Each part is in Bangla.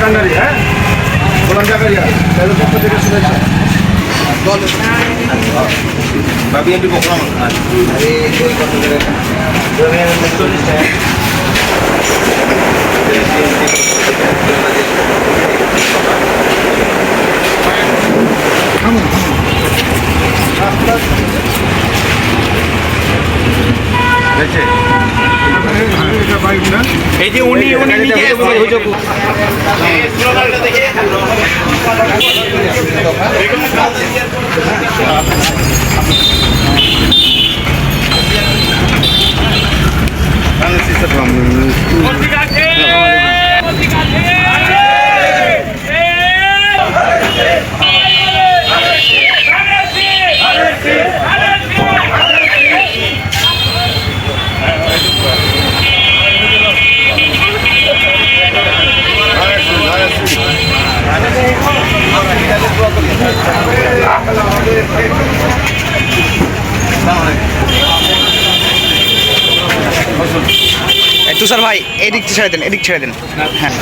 কান্ডারি, হ্যাঁ গোলাম জাকারিয়া তাদের পক্ষ থেকে শুভেচ্ছা। বিএনপি পক্ষ এই যে উনি নিজে তুষার ভাই এদিক ছেড়ে দেন, এদিক ছেড়ে দেন। হ্যাঁ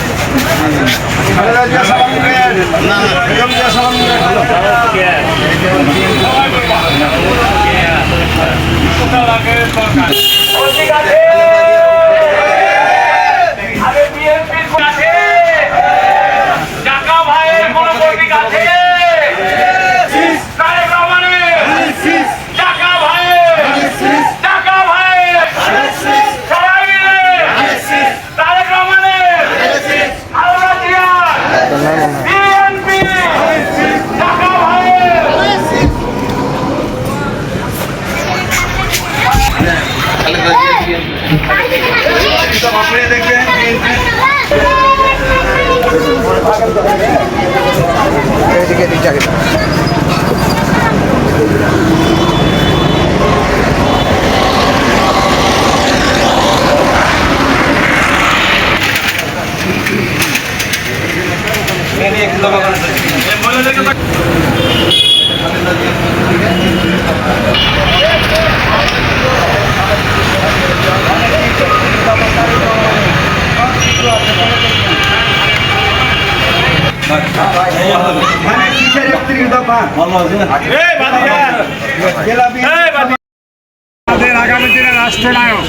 আগামী দিনের রাষ্ট্রনায়ক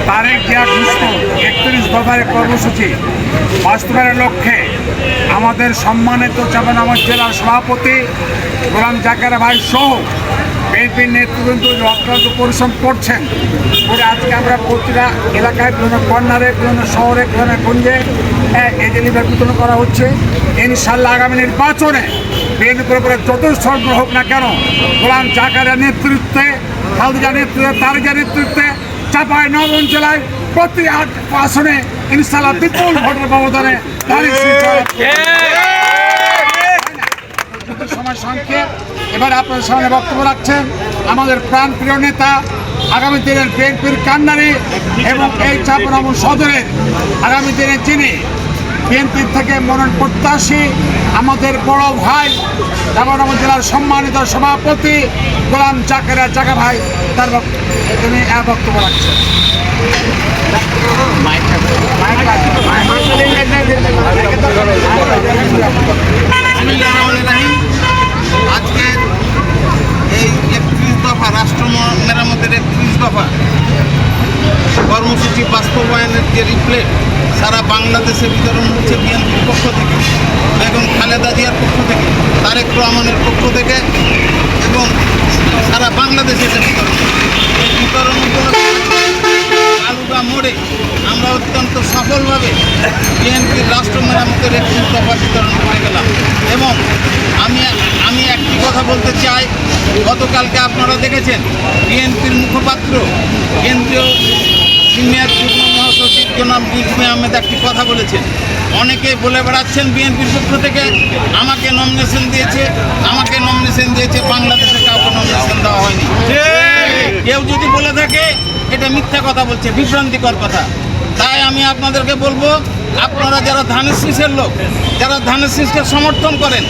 তারেক জিয়া ঘোষিত 31 দফার কর্মসূচি বাস্তবায়নের লক্ষ্যে আমাদের সম্মানিত চাঁপাইনবাবগঞ্জ জেলার সভাপতি গোলাম জাকারিয়া ভাই সহ বিএনপির নেতৃবৃন্দ অক্লান্ত পরিশ্রম করছেন করে আজকে আমরা প্রতিটা এলাকায় বিভিন্ন কর্নারে বিভিন্ন শহরে বিভিন্ন গঞ্জে এজেলিভার বিতরণ করা হচ্ছে। ইনশাল্লাহ আগামী নির্বাচনে বিএনপির উপরে যত ষড়যন্ত্র হোক না কেন গোলাম জাকারিয়ার নেতৃত্বে, খালেদা নেতৃত্বে, তারেক নেতৃত্বে চাঁপাইনবাবগঞ্জ জেলায় প্রতি 8 আসনে ইনশাল্লাহ বিপুল ভোটের ব্যবধানে সময় সংক্ষেপ। এবার আপনাদের সামনে বক্তব্য রাখছেন আমাদের প্রাণপ্রিয় নেতা, আগামী দিনের বিএনপির কান্ডারি এবং এই চাঁপাইনবাবগঞ্জ সদরের আগামী দিনে যিনি বিএনপির থেকে মনোনয়ন প্রত্যাশী আমাদের বড় ভাই চাঁপাইনবাবগঞ্জ জেলার সম্মানিত সভাপতি গোলাম জাকারিয়া জাকা ভাই তার তিনি বক্তব্য রাখছেন। আজকে এই 31 দফা রাষ্ট্র মেরামতের 31 দফা কর্মসূচি বাস্তবায়নের যে রিপ্লেট সারা বাংলাদেশে বিতরণ হচ্ছে বিএনপির পক্ষ থেকে, বেগম খালেদা জিয়ার পক্ষ থেকে, তারেক রহমানের পক্ষ থেকে এবং সারা বাংলাদেশে এটা বিতরণ আলুগা মোড়ে আমরা অত্যন্ত সফলভাবে বিএনপির রাষ্ট্র মেরামতের 31 দফা বিতরণ করে গেলাম। এবং আমি একটি কথা বলতে চাই, গতকালকে আপনারা দেখেছেন বিএনপির মুখপাত্র কেন্দ্রীয় সিনিয়র যুগ্ম মহাসচিব জনাব রিজভী আহমেদ একটি কথা বলেছেন। অনেকেই বলে বেড়াচ্ছেন বিএনপির পক্ষ থেকে আমাকে নমিনেশন দিয়েছে, বাংলাদেশে কাউকে নমিনেশন দেওয়া হয়নি। কেউ যদি বলে থাকে এটা মিথ্যা কথা বলছে, বিভ্রান্তিকর কথা। তাই আমি আপনাদেরকে বলবো আপনারা যারা ধানের শীষের লোক, যারা ধানের শীষকে সমর্থন করেন,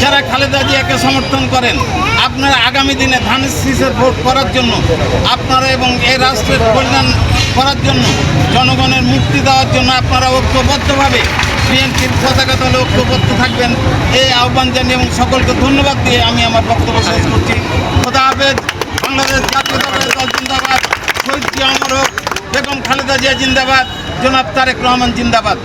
যারা খালেদা জিয়াকে সমর্থন করেন, আপনারা আগামী দিনে ধানের শীষের ভোট করার জন্য আপনারা এবং এই রাষ্ট্রের কল্যাণ করার জন্য, জনগণের মুক্তি দেওয়ার জন্য আপনারা ঐক্যবদ্ধভাবে বিএনপির পতাকা তলে ঐক্যবদ্ধ থাকবেন, এই আহ্বান জানিয়ে এবং সকলকে ধন্যবাদ দিয়ে আমি আমার বক্তব্য শেষ করছি। খোদা হাফেজ। বাংলাদেশ জাতীয়তাবাদী দল জিন্দাবাদ, শহীদ জিয়া অমর হোক, বেগম খালেদা জিয়া জিন্দাবাদ, জনাব তারেক রহমান জিন্দাবাদ।